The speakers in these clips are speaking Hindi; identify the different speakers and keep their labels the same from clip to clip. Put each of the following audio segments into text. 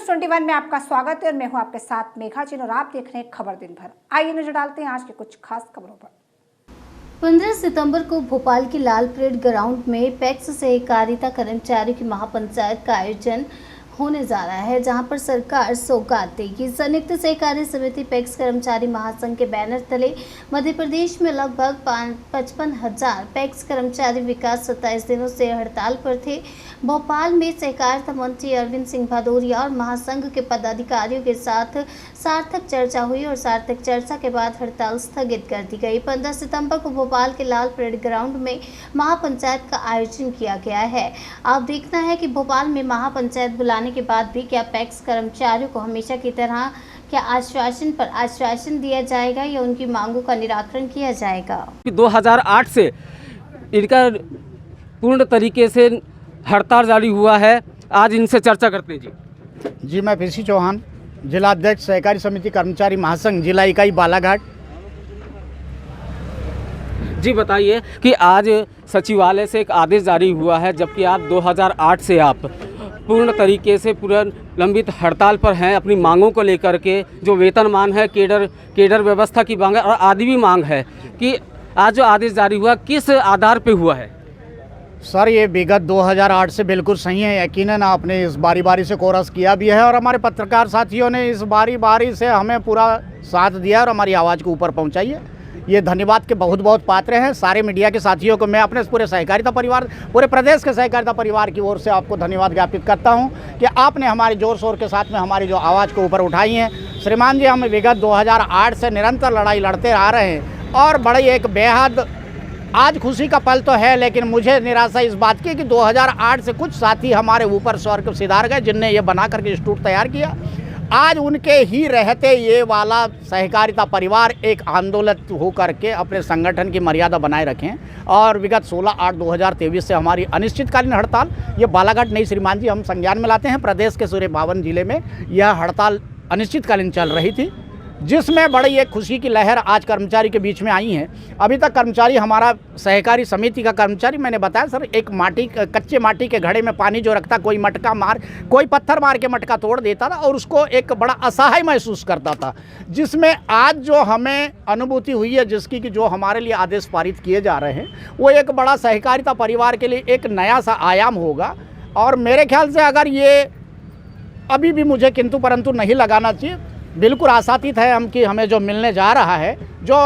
Speaker 1: न्यूज़ 21 में आपका स्वागत है और मैं हूं आपके साथ मेघा जी और आप देख रहे हैं खबर दिन भर। आइए नजर डालते हैं आज के कुछ खास खबरों पर।
Speaker 2: 15 सितंबर को भोपाल के लाल परेड ग्राउंड में पैक्स सहकारिता कर्मचारियों की महापंचायत का आयोजन होने जा रहा है, जहां पर सरकार सौगात देगी। संयुक्त सहकारी समिति पैक्स कर्मचारी महासंघ के बैनर तले मध्य प्रदेश में लगभग 55,000 पैक्स कर्मचारी विकास 27 दिनों से हड़ताल पर थे। भोपाल में सहकारिता मंत्री अरविंद सिंह भदौरिया और महासंघ के पदाधिकारियों के साथ सार्थक चर्चा हुई और सार्थक चर्चा के बाद हड़ताल स्थगित कर दी गई। 15 सितंबर को भोपाल के लाल परेड ग्राउंड में महापंचायत का आयोजन किया गया है। अब देखना है कि भोपाल में महापंचायत बुलाने के बाद भी क्या पैक्स कर्मचारियों को हमेशा की तरह क्या आश्वासन पर आश्वासन दिया जाएगा या उनकी मांगों का निराकरण किया जाएगा।
Speaker 3: 2008 से इनका पूर्ण तरीके से हड़ताल जारी हुआ है। आज इनसे चर्चा करते हैं।
Speaker 4: जी मैं पीसी चौहान, जिला अध्यक्ष सहकारी समिति कर्मचारी महासंघ जिला इकाई बालाघाट।
Speaker 3: जी बताइए कि आज सचिवालय से एक आदेश जारी हुआ है, जबकि आप 2008 से आप पूर्ण तरीके से पूरा लंबित हड़ताल पर हैं अपनी मांगों को लेकर के। जो वेतनमान है, केडर व्यवस्था की मांग है और आदि भी मांग है कि आज जो आदेश जारी हुआ किस आधार पे हुआ है?
Speaker 4: सर ये विगत 2008 से बिल्कुल सही है। यकीनन आपने इस बारी से कोरस किया भी है और हमारे पत्रकार साथियों ने इस बारी से हमें पूरा साथ दिया और हमारी आवाज़ को ऊपर पहुंचाई है। ये धन्यवाद के बहुत पात्र हैं। सारे मीडिया के साथियों को मैं अपने पूरे सहकारिता परिवार, पूरे प्रदेश के सहकारिता परिवार की ओर से आपको धन्यवाद ज्ञापित करता हूं कि आपने हमारे जोर शोर के साथ में हमारी जो आवाज़ को ऊपर उठाई है। श्रीमान जी, हम विगत 2008 से निरंतर लड़ाई लड़ते आ रहे हैं और बड़ी एक बेहद आज खुशी का पल तो है, लेकिन मुझे निराशा इस बात की कि 2008 से कुछ साथी हमारे ऊपर स्वर्ग सिधार गए, जिनने ये बना करके इंस्टीट्यूट तैयार किया। आज उनके ही रहते ये वाला सहकारिता परिवार एक आंदोलन हो करके अपने संगठन की मर्यादा बनाए रखें और विगत 16/8/2023 से हमारी अनिश्चितकालीन हड़ताल ये बालाघाट नहीं श्रीमान जी हम संज्ञान में लाते हैं। प्रदेश के सूर्य 52 जिले में यह हड़ताल अनिश्चितकालीन चल रही थी, जिसमें बड़ी एक खुशी की लहर आज कर्मचारी के बीच में आई है। अभी तक कर्मचारी, हमारा सहकारी समिति का कर्मचारी, मैंने बताया सर, एक कच्चे माटी के घड़े में पानी जो रखता, कोई पत्थर मार के मटका तोड़ देता था और उसको एक बड़ा असहाय महसूस करता था, जिसमें आज जो हमें अनुभूति हुई है जिसकी कि जो हमारे लिए आदेश पारित किए जा रहे हैं वो एक बड़ा सहकारिता परिवार के लिए एक नया सा आयाम होगा। और मेरे ख्याल से अगर ये अभी भी मुझे किंतु परंतु नहीं लगाना चाहिए, बिल्कुल आशातीत है हम कि हमें जो मिलने जा रहा है, जो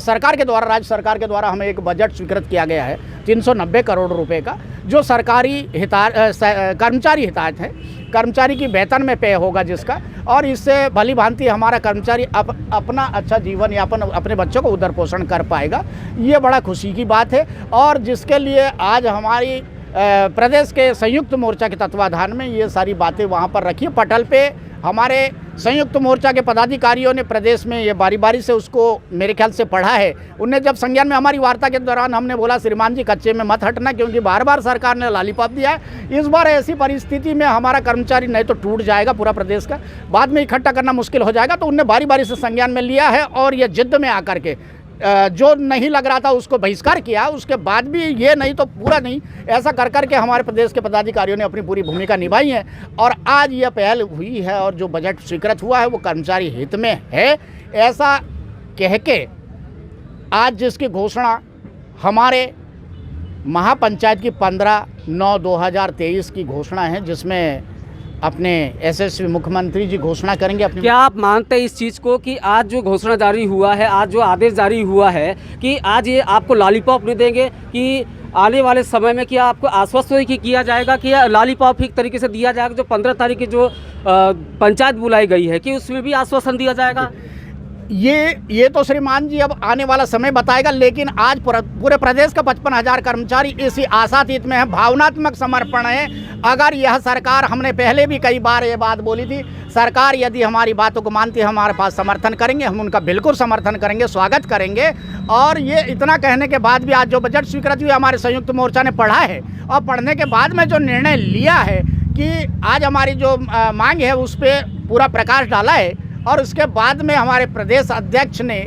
Speaker 4: सरकार के द्वारा, राज्य सरकार के द्वारा हमें एक बजट स्वीकृत किया गया है 390 करोड़ रुपए का, जो सरकारी कर्मचारी हितायत है, कर्मचारी की वेतन में पे होगा जिसका, और इससे भली भांति हमारा कर्मचारी अपना अच्छा जीवन यापन, अपने बच्चों को उधर पोषण कर पाएगा। ये बड़ा खुशी की बात है और जिसके लिए आज हमारी प्रदेश के संयुक्त मोर्चा के तत्वाधान में ये सारी बातें वहाँ पर रखी। पटल पे हमारे संयुक्त मोर्चा के पदाधिकारियों ने प्रदेश में ये बारी से उसको मेरे ख्याल से पढ़ा है। उनने जब संज्ञान में, हमारी वार्ता के दौरान हमने बोला श्रीमान जी कच्चे में मत हटना, क्योंकि बार सरकार ने लॉलीपॉप दिया है। इस बार ऐसी परिस्थिति में हमारा कर्मचारी नहीं तो टूट जाएगा पूरा प्रदेश का, बाद में इकट्ठा करना मुश्किल हो जाएगा। तो उनने बारी से संज्ञान में लिया है और ये जिद्द में आकर के जो नहीं लग रहा था उसको बहिष्कार किया। उसके बाद भी ये नहीं तो पूरा नहीं, ऐसा कर करके हमारे प्रदेश के पदाधिकारियों ने अपनी पूरी भूमिका निभाई है और आज यह पहल हुई है और जो बजट स्वीकृत हुआ है वो कर्मचारी हित में है, ऐसा कह के आज जिसकी घोषणा हमारे महापंचायत की 15/9/2023 की घोषणा है, जिसमें अपने यशस्वी मुख्यमंत्री जी घोषणा करेंगे अपनी।
Speaker 3: क्या आप मानते हैं इस चीज़ को कि आज जो घोषणा जारी हुआ है, आज जो आदेश जारी हुआ है कि आज ये आपको लॉलीपॉप नहीं देंगे, कि आने वाले समय में क्या आपको आश्वस्त किया जाएगा कि लॉलीपॉप एक तरीके से दिया जाएगा? जो 15 तारीख की जो पंचायत बुलाई गई है कि उसमें भी आश्वासन दिया जाएगा?
Speaker 4: ये तो श्रीमान जी अब आने वाला समय बताएगा, लेकिन आज पूरे प्रदेश का 55,000 कर्मचारी इसी आशातीत में है, भावनात्मक समर्पण है। अगर यह सरकार, हमने पहले भी कई बार ये बात बोली थी, सरकार यदि हमारी बातों को मानती है, हमारे पास समर्थन करेंगे, हम उनका बिल्कुल समर्थन करेंगे, स्वागत करेंगे। और ये इतना कहने के बाद भी आज जो बजट स्वीकृत हुई हमारे संयुक्त मोर्चा ने पढ़ा है और पढ़ने के बाद में जो निर्णय लिया है कि आज हमारी जो मांग है उस पर पूरा प्रकाश डाला है और उसके बाद में हमारे प्रदेश अध्यक्ष ने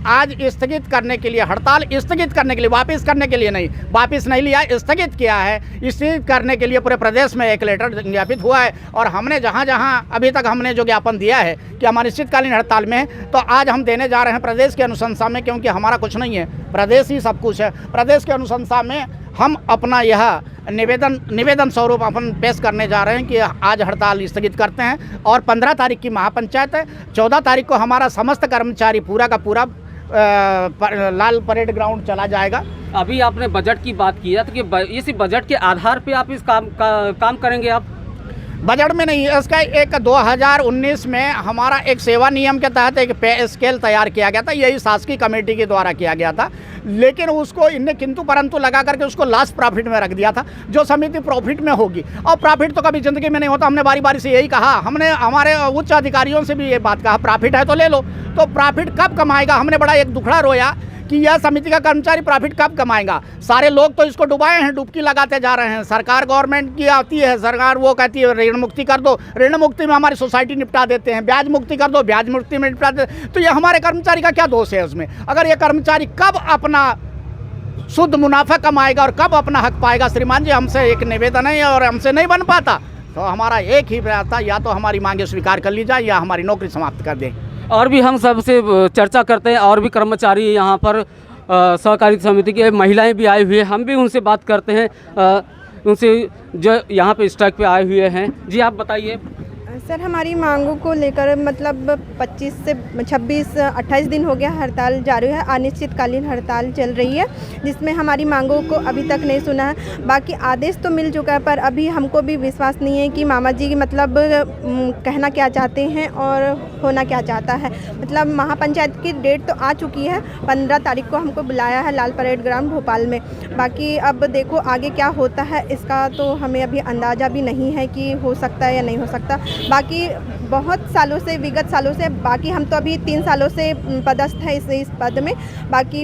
Speaker 4: आज स्थगित करने के लिए, हड़ताल स्थगित करने के लिए, वापस करने के लिए नहीं, वापस नहीं लिया, स्थगित किया है। स्थगित करने के लिए पूरे प्रदेश में एक लेटर ज्ञापित हुआ है और हमने जहाँ जहाँ अभी तक हमने जो ज्ञापन दिया है कि हम अनिश्चितकालीन हड़ताल में है, तो आज हम देने जा रहे हैं प्रदेश की अनुशंसा में, क्योंकि हमारा कुछ नहीं है, प्रदेश ही सब कुछ है। प्रदेश की अनुशंसा में हम अपना यह निवेदन स्वरूप अपन पेश करने जा रहे हैं कि आज हड़ताल स्थगित करते हैं और 15 तारीख की महापंचायत है। 14 तारीख को हमारा समस्त कर्मचारी पूरा का पूरा लाल परेड ग्राउंड चला जाएगा।
Speaker 3: अभी आपने बजट की बात की है, तो कि इसी बजट के आधार पे आप इस काम करेंगे? आप
Speaker 4: बजट में नहीं, इसका एक 2019 में हमारा एक सेवा नियम के तहत एक पे स्केल तैयार किया गया था, यही शासकीय कमेटी के द्वारा किया गया था, लेकिन उसको इनने किंतु परंतु लगा करके उसको लास्ट प्रॉफिट में रख दिया था। जो समिति प्रॉफिट में होगी, और प्रॉफिट तो कभी ज़िंदगी में नहीं होता, हमने बारी बारी से यही कहा, हमने हमारे उच्च अधिकारियों से भी ये बात कहा, प्रॉफिट है तो ले लो। तो प्रॉफिट कब कमाएगा, हमने बड़ा एक दुखड़ा रोया कि यह समिति का कर्मचारी प्रॉफिट कब कमाएगा। सारे लोग तो इसको डुबाए हैं, डुबकी लगाते जा रहे हैं। सरकार गवर्नमेंट की आती है, सरकार वो कहती है ऋण मुक्ति कर दो, ऋण मुक्ति में हमारी सोसाइटी निपटा देते हैं, ब्याज मुक्ति कर दो, ब्याज मुक्ति में निपटा देते। तो ये हमारे कर्मचारी का क्या दोष है उसमें? अगर ये कर्मचारी कब अपना शुद्ध मुनाफा कमाएगा और कब अपना हक पाएगा? श्रीमान जी, हमसे एक निवेदन है और हमसे नहीं बन पाता, तो हमारा एक ही प्रयास था, या तो हमारी मांगे स्वीकार कर ली जाए या हमारी नौकरी समाप्त कर दें।
Speaker 3: और भी हम सबसे चर्चा करते हैं, और भी कर्मचारी यहाँ पर सहकारी समिति की महिलाएं भी आई हुई है, हम भी उनसे बात करते हैं, उनसे जो यहाँ पे स्ट्राइक पे आए हुए हैं। जी आप बताइए।
Speaker 5: सर, हमारी मांगों को लेकर मतलब 25 से 28 दिन हो गया हड़ताल जारी है, अनिश्चितकालीन हड़ताल चल रही है, जिसमें हमारी मांगों को अभी तक नहीं सुना है। बाकी आदेश तो मिल चुका है, पर अभी हमको भी विश्वास नहीं है कि मामा जी मतलब कहना क्या चाहते हैं और होना क्या चाहता है। मतलब महापंचायत की डेट तो आ चुकी है, 15 तारीख को हमको बुलाया है लाल परेड ग्राउंड भोपाल में। बाकी अब देखो आगे क्या होता है, इसका तो हमें अभी अंदाज़ा भी नहीं है कि हो सकता है या नहीं हो सकता। बाकी बहुत सालों से, विगत सालों से, बाकी हम तो अभी 3 सालों से पदस्थ है इस पद में। बाकी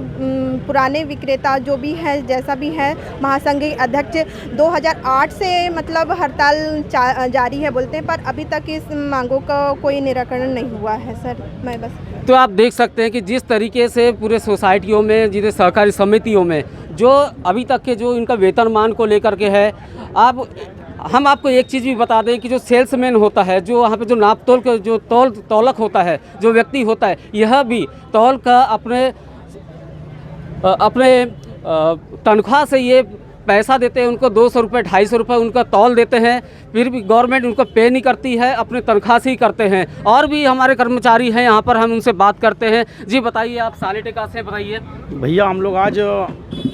Speaker 5: पुराने विक्रेता जो भी है, जैसा भी है, महासंघ के अध्यक्ष 2008 से मतलब हड़ताल जारी है बोलते हैं, पर अभी तक इस मांगों का कोई निराकरण नहीं हुआ है। सर, मैं बस
Speaker 3: तो आप देख सकते हैं कि जिस तरीके से पूरे सोसाइटियों में, जितने सहकारी समितियों में जो अभी तक के जो इनका वेतनमान को लेकर के है, हम आपको एक चीज़ भी बता दें कि जो सेल्समैन होता है, जो वहाँ पे जो नाप तोल का जो तौलक होता है, जो व्यक्ति होता है, यह भी तौल का अपने तनख्वाह से ये पैसा देते हैं उनको, 200 रुपये 250 रुपये उनका तौल देते हैं, फिर भी गवर्नमेंट उनको पे नहीं करती है, अपने तनख्वाह से ही करते हैं। और भी हमारे कर्मचारी हैं यहाँ पर, हम उनसे बात करते हैं। जी बताइए, आप सालेटेका से बताइए।
Speaker 6: भैया, हम लोग आज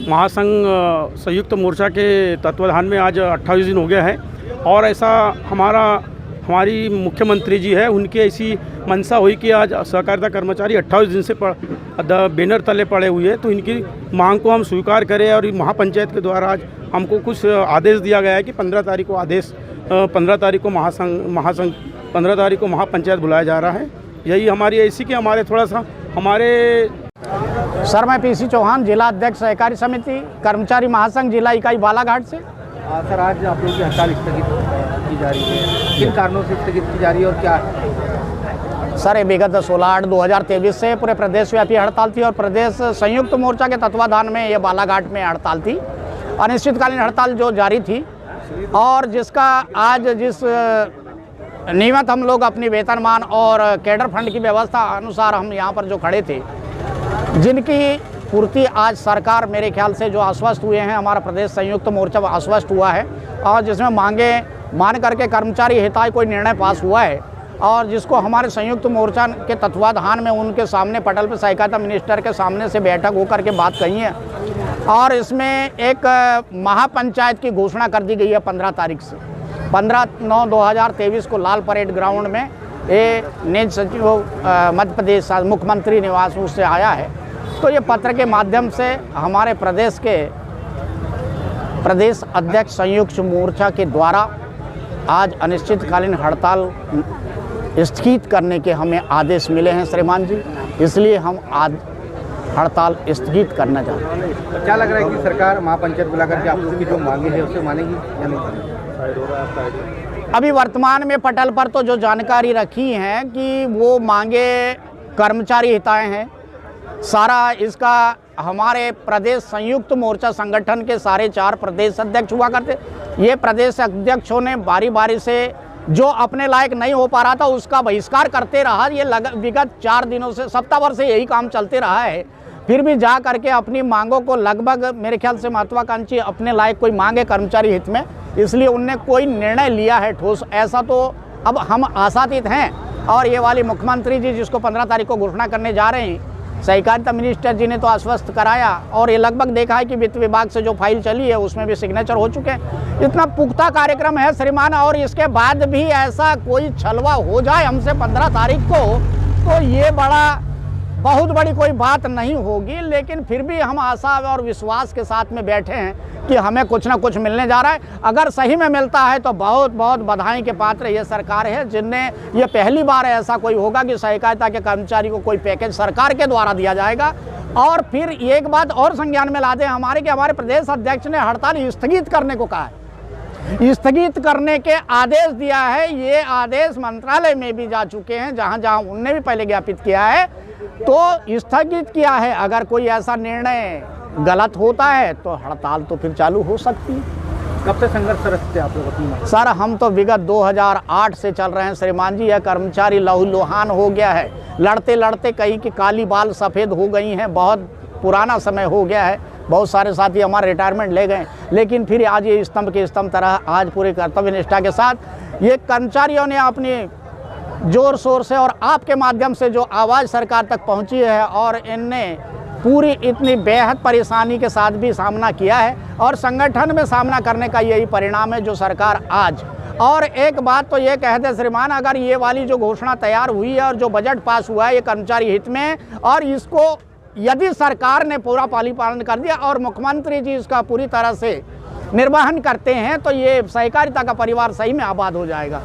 Speaker 6: महासंघ संयुक्त मोर्चा के तत्वाधान में आज 28 दिन हो गया है, और ऐसा हमारी मुख्यमंत्री जी है, उनकी ऐसी मंशा हुई कि आज सहकारिता कर्मचारी 28 दिन से बैनर तले पड़े हुए हैं, तो इनकी मांग को हम स्वीकार करें। और महापंचायत के द्वारा आज हमको कुछ आदेश दिया गया है कि 15 तारीख को 15 तारीख को महासंघ 15 तारीख को महापंचायत बुलाया जा रहा है। यही हमारी ऐसी कि हमारे थोड़ा सा
Speaker 4: सर, मैं पीसी चौहान, जिला अध्यक्ष सहकारी समिति कर्मचारी महासंघ जिला इकाई बालाघाट से।
Speaker 7: सर, आज आप लोगों की हड़ताल स्थगित की जा रही है, किन कारणों से स्थगित की जा रही है और क्या?
Speaker 4: सर, ये विगत 16/8/2023 से पूरे प्रदेश व्यापी हड़ताल थी और प्रदेश संयुक्त मोर्चा के तत्वाधान में ये बालाघाट में हड़ताल थी, अनिश्चितकालीन हड़ताल जो जारी थी, और जिसका आज जिस नियमित हम लोग अपनी वेतनमान और कैडर फंड की व्यवस्था अनुसार हम यहाँ पर जो खड़े थे, जिनकी पूर्ति आज सरकार मेरे ख्याल से जो आश्वस्त हुए हैं, हमारा प्रदेश संयुक्त मोर्चा आश्वस्त हुआ है, और जिसमें मांगे मान करके कर्मचारी हिताय कोई निर्णय पास हुआ है, और जिसको हमारे संयुक्त मोर्चा के तत्वाधान में उनके सामने पटल पर सहकारिता मिनिस्टर के सामने से बैठक होकर के बात कही है, और इसमें एक महापंचायत की घोषणा कर दी गई है 15 तारीख से। 15/9/2023 को लाल परेड ग्राउंड में ये निज सचिव मध्य प्रदेश मुख्यमंत्री निवास उससे आया है। तो ये पत्र के माध्यम से हमारे प्रदेश के प्रदेश अध्यक्ष संयुक्त मोर्चा के द्वारा आज अनिश्चितकालीन हड़ताल स्थगित करने के हमें आदेश मिले हैं श्रीमान जी, इसलिए हम आज हड़ताल स्थगित करना चाहते हैं।
Speaker 7: क्या लग रहा है कि सरकार महापंचायत बुलाकर के आप लोगों की जो मांगे हैं उसे मानेगी या नहीं?
Speaker 4: अभी वर्तमान में पटल पर तो जो जानकारी रखी है कि वो मांगे कर्मचारी हिताय हैं, सारा इसका हमारे प्रदेश संयुक्त मोर्चा संगठन के सारे 4 प्रदेश अध्यक्ष हुआ करते। ये प्रदेश अध्यक्षों ने बारी बारी से जो अपने लायक नहीं हो पा रहा था उसका बहिष्कार करते रहा। ये विगत 4 दिनों से, सप्ताह भर से यही काम चलते रहा है। फिर भी जा करके अपनी मांगों को लगभग मेरे ख्याल से महत्वाकांक्षी अपने लायक कोई मांगे कर्मचारी हित में, इसलिए उनने कोई निर्णय लिया है ठोस। ऐसा तो अब हम आशातीत हैं। और ये वाली मुख्यमंत्री जी जिसको 15 तारीख को घोषणा करने जा रहे हैं, सहकारिता मिनिस्टर जी ने तो आश्वस्त कराया और ये लगभग देखा है कि वित्त विभाग से जो फाइल चली है उसमें भी सिग्नेचर हो चुके हैं। इतना पुख्ता कार्यक्रम है श्रीमान, और इसके बाद भी ऐसा कोई छलवा हो जाए हमसे 15 तारीख को तो ये बहुत बड़ी कोई बात नहीं होगी। लेकिन फिर भी हम आशा और विश्वास के साथ में बैठे हैं कि हमें कुछ ना कुछ मिलने जा रहा है। अगर सही में मिलता है तो बहुत बहुत बधाई के पात्र ये सरकार है, जिनने ये पहली बार ऐसा कोई होगा कि सहकारिता के कर्मचारी को कोई पैकेज सरकार के द्वारा दिया जाएगा। और फिर एक बात और संज्ञान में ला दें कि हमारे प्रदेश अध्यक्ष ने हड़ताल स्थगित करने को कहा है, स्थगित करने के आदेश दिया है। ये आदेश मंत्रालय में भी जा चुके हैं, जहाँ जहाँ उनने भी पहले ज्ञापित किया है तो स्थगित किया है। अगर कोई ऐसा निर्णय गलत होता है तो हड़ताल तो फिर चालू हो सकती है।
Speaker 7: कब से संघर्षरत थे आप लोग अपनी मांग?
Speaker 4: सर हम तो विगत 2008 से चल रहे हैं श्रीमान जी। यह कर्मचारी लहूलुहान हो गया है, लड़ते लड़ते कहीं की काली बाल सफ़ेद हो गई हैं। बहुत पुराना समय हो गया है, बहुत सारे साथी हमारे रिटायरमेंट ले गए, लेकिन फिर आज ये स्तंभ के स्तंभ तरह आज पूरे कर्तव्य निष्ठा के साथ ये कर्मचारियों ने अपनी जोर शोर से और आपके माध्यम से जो आवाज़ सरकार तक पहुंची है और इनने पूरी इतनी बेहद परेशानी के साथ भी सामना किया है और संगठन में सामना करने का यही परिणाम है जो सरकार आज। और एक बात तो ये कह दे श्रीमान, अगर ये वाली जो घोषणा तैयार हुई है और जो बजट पास हुआ है ये कर्मचारी हित में, और इसको यदि सरकार ने पूरा पालन कर दिया और मुख्यमंत्री जी इसका पूरी तरह से निर्वहन करते हैं तो ये सहकारिता का परिवार सही में आबाद हो जाएगा।